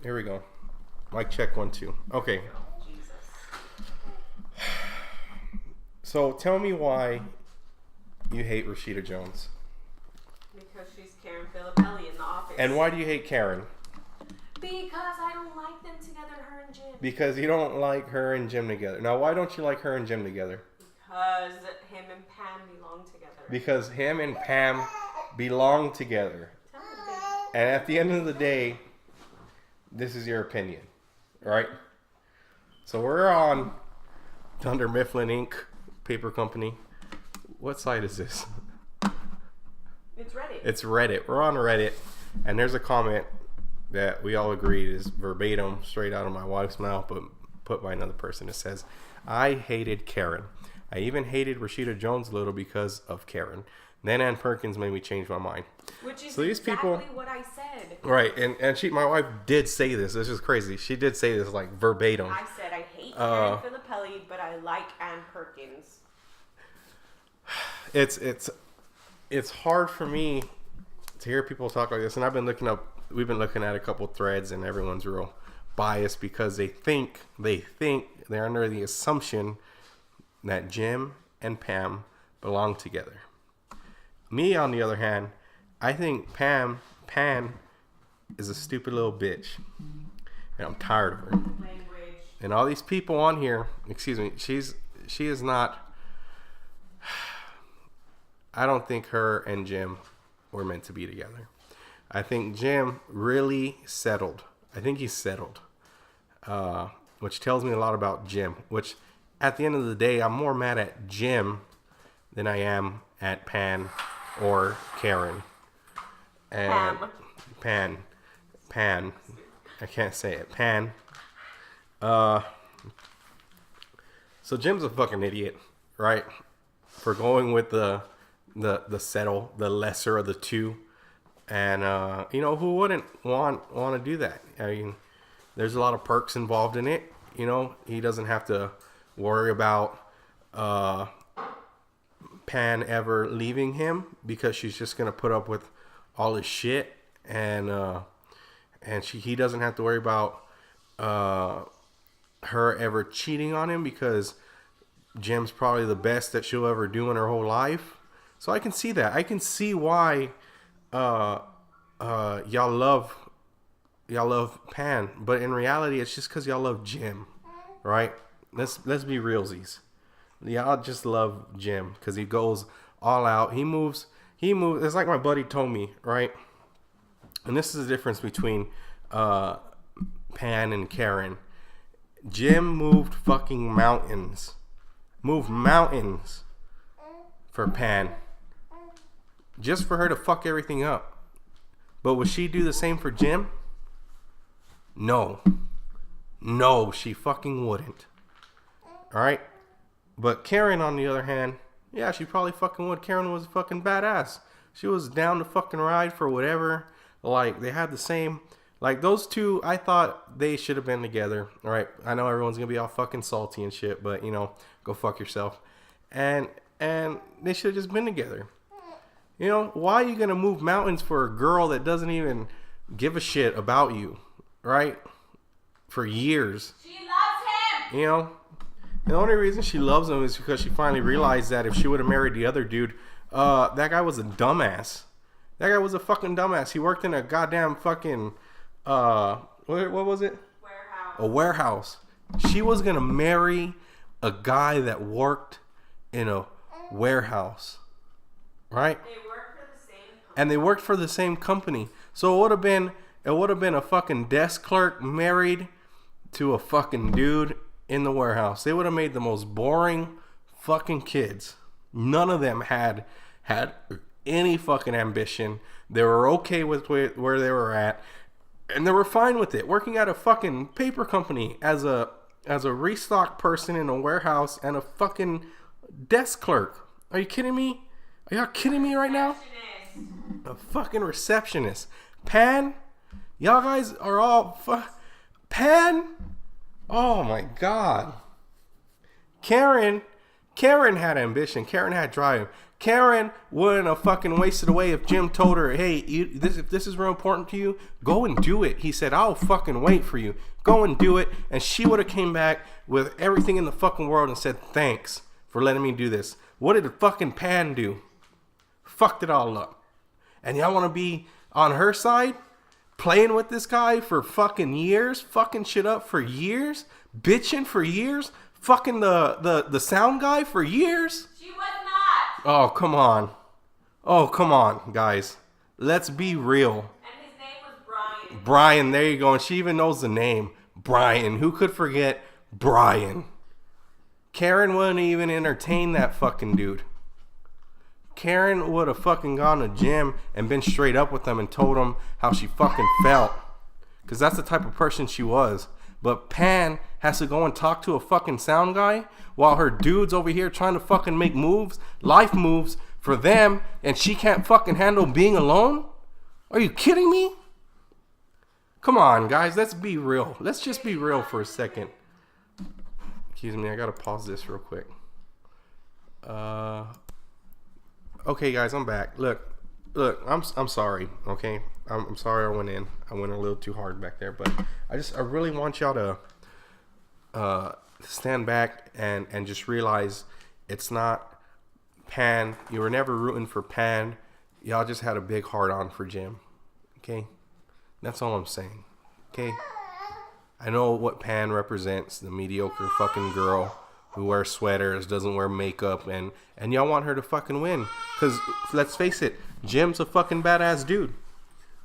Here we go. Mic check 1 2. Okay. Jesus. So tell me why you hate Rashida Jones. Because she's Karen Filippelli in The Office. And why do you hate Karen? Because I don't like them together, her and Jim. Because you don't like her and Jim together. Now, why don't you like her and Jim together? Because him and Pam belong together. Because him and Pam belong together. Tell me, baby. And at the end of the day, this is your opinion, right? So we're on Thunder Mifflin Inc. paper company. What site is this? It's Reddit. It's Reddit. We're on Reddit, and there's a comment that we all agreed is verbatim, straight out of my wife's mouth, but put by another person. It says, I hated Karen. I even hated Rashida Jones a little because of Karen. Then Ann Perkins made me change my mind. Which is So these exactly people- what I said. Right, and my wife did say this. This is crazy. She did say this like verbatim. I said I hate Karen Filippelli, but I like Ann Perkins. It's hard for me to hear people talk like this, and we've been looking at a couple threads, and everyone's real biased because they're under the assumption that Jim and Pam belong together. Me, on the other hand, I think Pan is a stupid little bitch, and I'm tired of her. Language. And all these people on here, she is not. I don't think her and Jim were meant to be together. I think Jim really settled. I think he's settled, which tells me a lot about Jim. Which, at the end of the day, I'm more mad at Jim than I am at Pan or Karen. And Pan. I can't say it. Pan. So Jim's a fucking idiot, right? For going with the lesser of the two. And who wouldn't want to do that? I mean, there's a lot of perks involved in it. He doesn't have to worry about Pan ever leaving him because she's just gonna put up with all his shit, and he doesn't have to worry about her ever cheating on him because Jim's probably the best that she'll ever do in her whole life. So I can see that. I can see why y'all love Pan, but in reality, it's just because y'all love Jim, right? Let's be realsies. Y'all just love Jim because he goes all out. He moves. It's like my buddy told me, right? And this is the difference between Pan and Karen. Jim moved fucking mountains. Moved mountains for Pan. Just for her to fuck everything up. But would she do the same for Jim? No. No, she fucking wouldn't. Alright? But Karen, on the other hand, yeah, she probably fucking would. Karen was fucking badass. She was down to fucking ride for whatever. Like, they had the same... Like, those two, I thought they should have been together. Alright? I know everyone's gonna be all fucking salty and shit, but, go fuck yourself. And they should have just been together. Why are you going to move mountains for a girl that doesn't even give a shit about you, right? For years. She loves him! The only reason she loves him is because she finally realized that if she would have married the other dude, that guy was a dumbass. That guy was a fucking dumbass. He worked in a goddamn fucking, what was it? Warehouse. A warehouse. She was going to marry a guy that worked in a warehouse. Right? They work for the same company. And they worked for the same company. So it would have been a fucking desk clerk married to a fucking dude in the warehouse. They would have made the most boring fucking kids. None of them had any fucking ambition. They were okay with where they were at, and they were fine with it. Working at a fucking paper company as a restock person in a warehouse and a fucking desk clerk. Are you kidding me? Are y'all kidding me right now? A fucking receptionist. Pan? Y'all guys are all... Pan? Oh my God. Karen had ambition. Karen had drive. Karen wouldn't have fucking wasted away if Jim told her, hey, if this is real important to you, go and do it. He said, I'll fucking wait for you. Go and do it. And she would have came back with everything in the fucking world and said, thanks for letting me do this. What did the fucking Pan do? Fucked it all up. And y'all want to be on her side? Playing with this guy for fucking years? Fucking shit up for years? Bitching for years? Fucking the sound guy for years? She was not. Oh, come on. Oh, come on, guys. Let's be real. And his name was Brian. Brian, there you go. And she even knows the name. Brian. Who could forget Brian? Karen wouldn't even entertain that fucking dude. Karen would have fucking gone to Jim and been straight up with him and told him how she fucking felt. Because that's the type of person she was. But Pan has to go and talk to a fucking sound guy while her dude's over here trying to fucking make moves, life moves for them, and she can't fucking handle being alone? Are you kidding me? Come on, guys, let's be real. Let's just be real for a second. Excuse me, I gotta pause this real quick. Okay, guys, I'm back. Look, I'm sorry. Okay, I'm sorry I went in. I went a little too hard back there, but I really want y'all to stand back and just realize it's not Pan. You were never rooting for Pan. Y'all just had a big heart on for Jim. Okay, that's all I'm saying. Okay, I know what Pan represents, the mediocre fucking girl who wears sweaters, doesn't wear makeup, and y'all want her to fucking win. Because, let's face it, Jim's a fucking badass dude.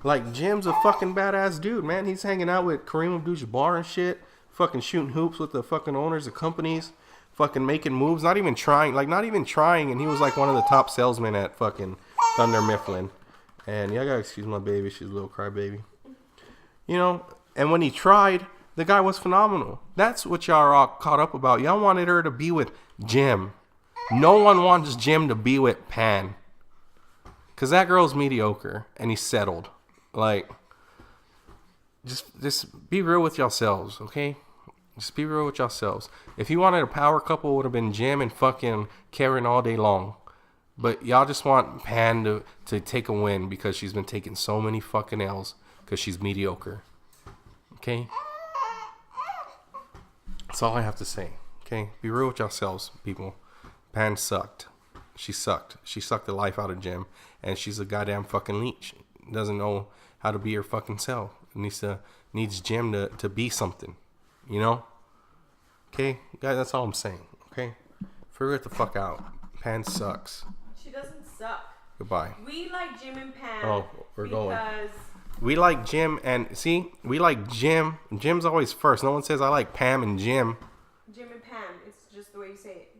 Like, Jim's a fucking badass dude, man. He's hanging out with Kareem Abdul-Jabbar and shit. Fucking shooting hoops with the fucking owners of companies. Fucking making moves. Not even trying. And he was like one of the top salesmen at fucking Thunder Mifflin. And y'all gotta excuse my baby. She's a little crybaby. You know, and when he tried, the guy was phenomenal. That's what y'all are all caught up about. Y'all wanted her to be with Jim. No one wants Jim to be with Pan. Because that girl's mediocre. And he's settled. Like, just be real with yourselves, okay? Just be real with yourselves. If you wanted a power couple, it would have been Jim and fucking Karen all day long. But y'all just want Pan to take a win because she's been taking so many fucking L's because she's mediocre. Okay? That's all I have to say. Okay? Be real with yourselves, people. Pan sucked. She sucked. She sucked the life out of Jim. And she's a goddamn fucking leech. Doesn't know how to be her fucking self. Needs Jim to be something. You know? Okay? Guys, that's all I'm saying. Okay? Figure it the fuck out. Pan sucks. She doesn't suck. Goodbye. We like Jim and Pan. Oh, we're going. Because we like Jim and... See? We like Jim. Jim's always first. No one says I like Pam and Jim. Jim and Pan. It's just the way you say it.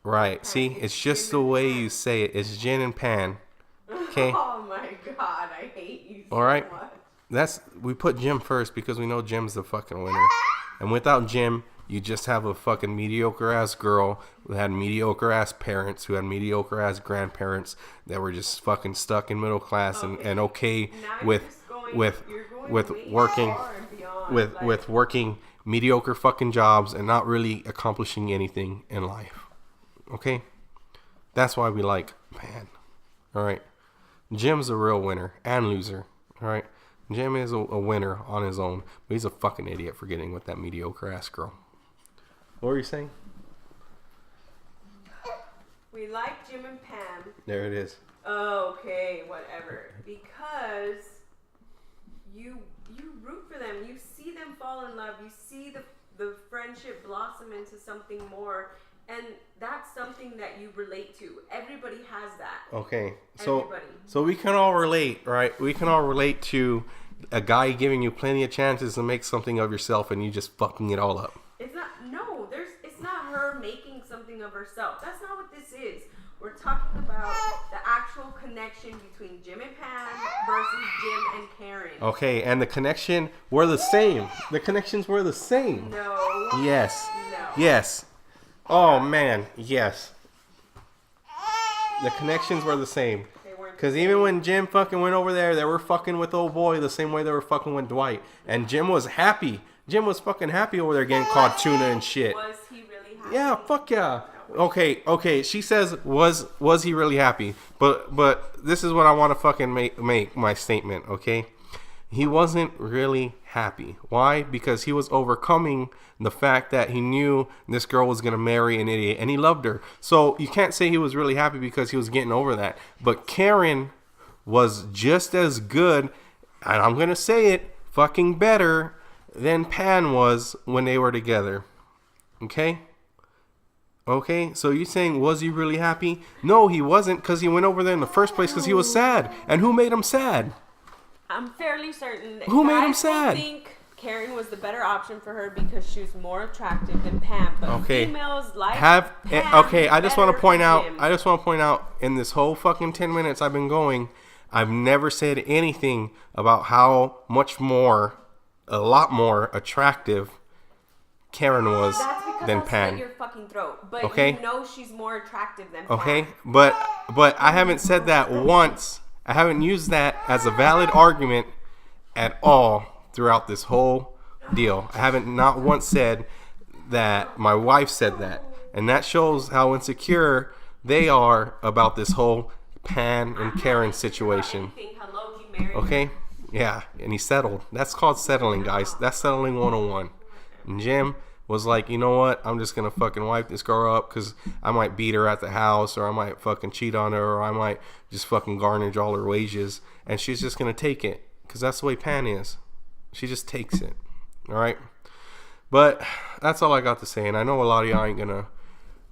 Right. See? It's just the way you say it. It's Jin and Pan. Okay? Oh my god. I hate you so all right? much. We put Jim first because we know Jim's the fucking winner. And without Jim, you just have a fucking mediocre ass girl who had mediocre ass parents, who had mediocre ass grandparents that were just fucking stuck in middle class and okay with working mediocre fucking jobs and not really accomplishing anything in life. Okay? That's why we like Pan. All right? Jim's a real winner and loser. All right? Jim is a winner on his own, but he's a fucking idiot for getting with that mediocre ass girl. What were you saying? We like Jim and Pam. There it is. Okay, whatever. Because you root for them. You see them fall in love. You see the friendship blossom into something more. And that's something that you relate to. Everybody has that. Okay. Everybody. So we can all relate, right? We can all relate to a guy giving you plenty of chances to make something of yourself and you just fucking it all up. It's not her making something of herself. That's not what this is. We're talking about the actual connection between Jim and Pam versus Jim and Karen. Okay, and the connection were the same. The connections were the same. No. Yes. No. Yes. Oh man, yes. The connections were the same. Because even when Jim fucking went over there, they were fucking with old boy the same way they were fucking with Dwight. And Jim was happy. Jim was fucking happy over there getting caught tuna and shit. Was he really happy? Yeah, fuck yeah. Okay. She says, was he really happy? But this is what I want to fucking make my statement. Okay, he wasn't really happy. Why? Because he was overcoming the fact that he knew this girl was gonna marry an idiot, and he loved her. So you can't say he was really happy because he was getting over that. But Karen was just as good, and I'm gonna say it, fucking better than Pan was when they were together. Okay, so you're saying, was he really happy? No, he wasn't, because he went over there in the first place because he was sad. And who made him sad? I'm fairly certain. Who made him sad? I think Karen was the better option for her because she was more attractive than Pam. But females like Pam. I just want to point out in this whole fucking 10 minutes I've been going, I've never said anything about how much more, a lot more attractive Karen was than Pan. Your fucking throat. But okay? You know she's more attractive than okay? Pan. But I haven't said that once. I haven't used that as a valid argument at all throughout this whole deal. I haven't not once said that my wife said that. And that shows how insecure they are about this whole Pan and Karen situation. Okay? Yeah, and he settled. That's called settling, guys. That's settling 101. And Jim was like, you know what? I'm just going to fucking wipe this girl up because I might beat her at the house, or I might fucking cheat on her, or I might just fucking garnish all her wages. And she's just going to take it because that's the way Pan is. She just takes it. All right? But that's all I got to say. And I know a lot of y'all ain't going to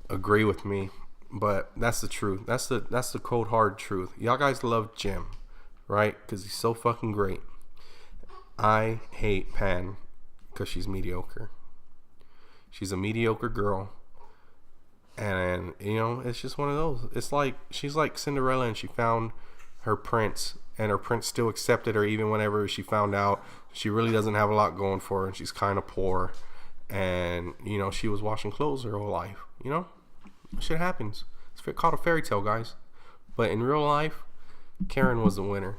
agree with me, but that's the truth. That's the cold, hard truth. Y'all guys love Jim, right? Because he's so fucking great. I hate Pan because she's mediocre. She's a mediocre girl, and you know, it's just one of those. It's like she's like Cinderella, and she found her prince, and her prince still accepted her even whenever she found out she really doesn't have a lot going for her, and she's kind of poor, and you know, she was washing clothes her whole life. You know, shit happens. It's called a fairy tale, guys. But in real life, Karen was the winner.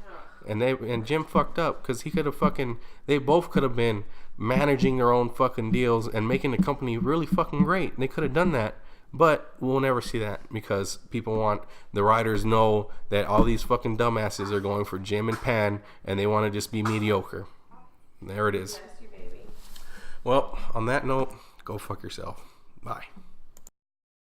And Jim fucked up because they both could have been managing their own fucking deals and making the company really fucking great. They could have done that, but we'll never see that because the writers know that all these fucking dumbasses are going for Jim and Pan, and they want to just be mediocre. There it is. Well, on that note, go fuck yourself. Bye.